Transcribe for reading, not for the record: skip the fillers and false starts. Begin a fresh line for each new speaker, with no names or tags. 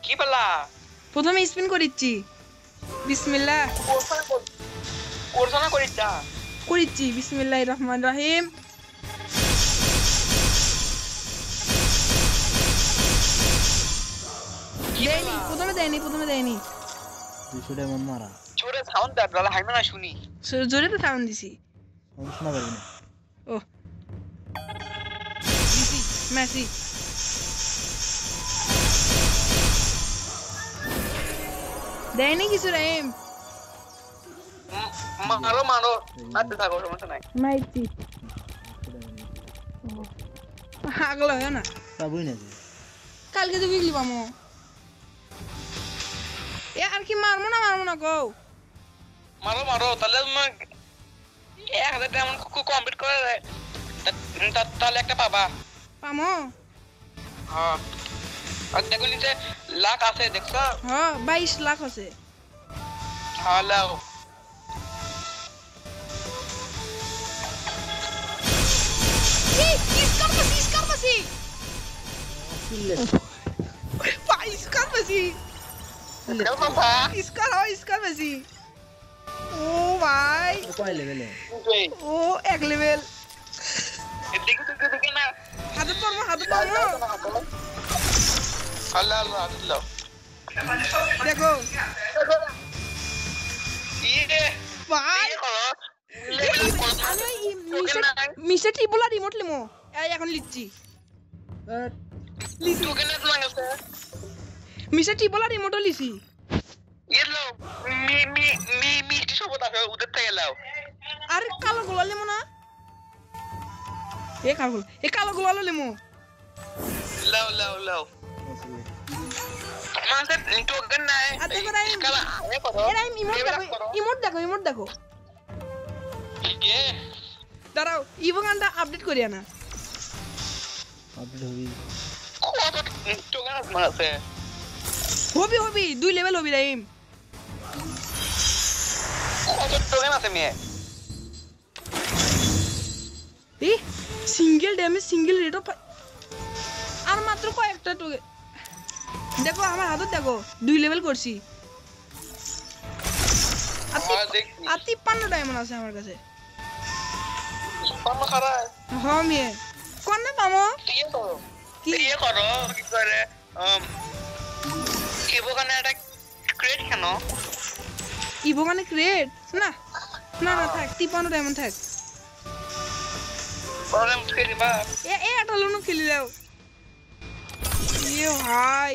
কি বলা
প্রথমে স্পিন করিচ্ছি বিসমিল্লাহ
কোরসানা করিচ্ছা
করিচ্ছি বিসমিল্লাহির রহমানির রহিম প্রথমে দেয়নি
200 ডায়মন্ড মারা
জোরে সাউন্ড দাও তাহলে হাইমা না শুনি
জোরে তো সাউন্ড দিছি
আমি শোনা পারবি না
ও দিছি মেসি দেয়নি কিছু রাইম
মারো মারতে থাকো সমস্যা নাই
মাইতি আগলা হয় না
পাবই না
কালকে তো বিকলি পামো এ আর কি মারমো না গো
মারো তাহলে 1000 ডায়মন্ড কমপ্লিট করে তাহলে একটা পাবা
পামো
হ্যাঁ আর দেখো নিচে লাখ আছে দেখছো
হ্যাঁ 22 লাখ আছে
হ্যালো
Iscar Messi. Oh ভাই
কয় লেভেলে
ও এক লেভেল
এদিকে না
হাতে পারবো
আল্লাহ
দেখো
ইয়ে
ভাই আমি মিস্টার টিবোলা রিমোট লিমো এখন লিখছি
টোকেন আছে
মিস্টার টিবোলা রিমোটও লিছি
ইয়েলো মিষ্টি শপথ আছে ওদের থেকে লাও
আরে কালো গোলা লিমো না এ কালো গোলা লিমো
লাও মাসে টোকেন নাই
আতে করে এরা ইমোট দেখো
ইয়ে
দাঁড়াও ইভো গানটা আপডেট করি না
আপডেট হবি
কত টোকেন আছে
হবি 2 লেভেল হবি রাইম
কত টোকেন আছে মেয়ে
এ সিঙ্গেল ড্যামেজ সিঙ্গেল রেট অফ আর মাত্র কয়েকটা টোকেন দেখো আমার হাতত দেখো 2 লেভেল করছি আর 53 ডায়মন্ড আছে আমার কাছে
পামা খারা
হ্যাঁ মেয়ে কোন না পামো
কি করো কি করে ইভো গানে একটা ক্রেট কেন
ইভো গানে ক্রেট না থাক 53 ডায়মন্ড থাক
প্রবলেম খেলি বা
এটা লোনো খেলি দাও ইয়ে ভাই